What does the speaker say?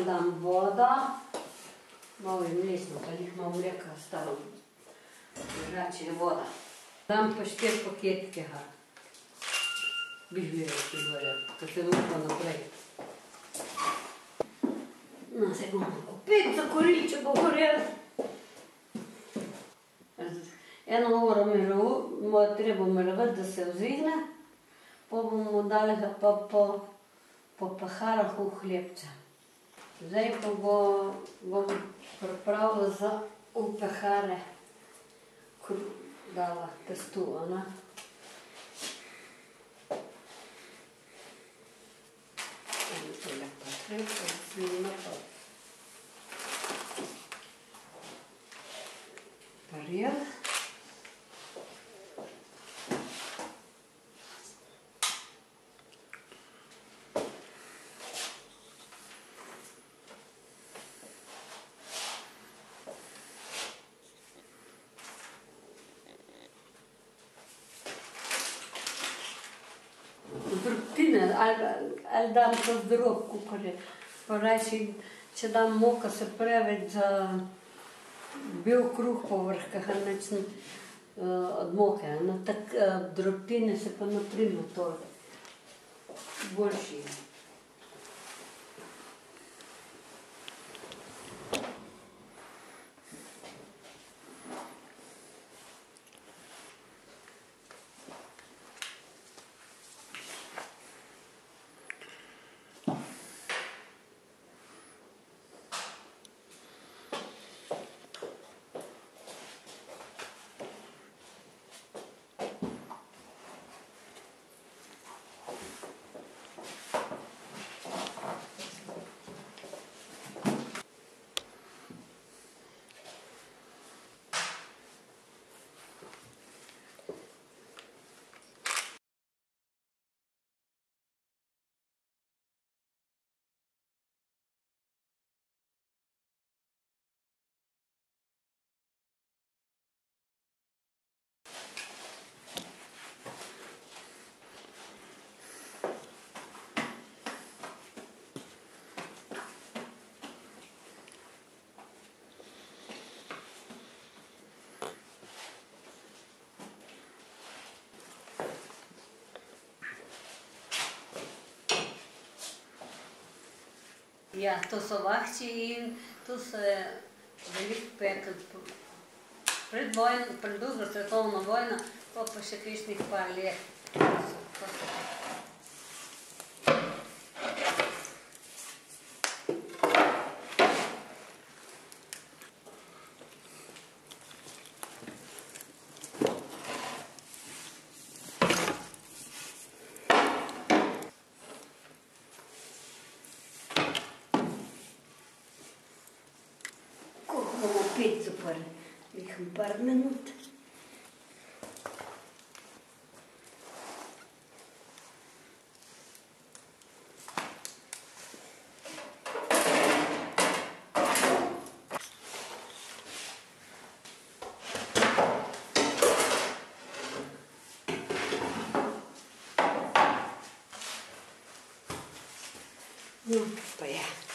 zraven dam vodo, malo je mlesno, pa njih malo mleka ostalo, drugače je voda. Dam pa 4 paketke, biš videl, če bojo, ko se lupa naprej. No, se bomo opet zakorili, če bo gorel. Eno uro treba mirovati, da se vzvihne, pa bomo dali ga pa po peharah v hlebce. Zdaj pa bom pripravila za v pehare, dala testu, ne. Tole pa treba, svinjina pa paril. Drobtine, ali dam to zdrob, kakor je. Pa rajši, če dam moko, se preveč za bel kruh povrh, kaj nič od moke. Tako drobtine se pa naprime to boljši. Ja, to so vahči in tu se veliko pekli pred drugo svetovno vojno, pa še kakšnih par let. Bomo opet zaprli, nekaj par minut. No, pa je.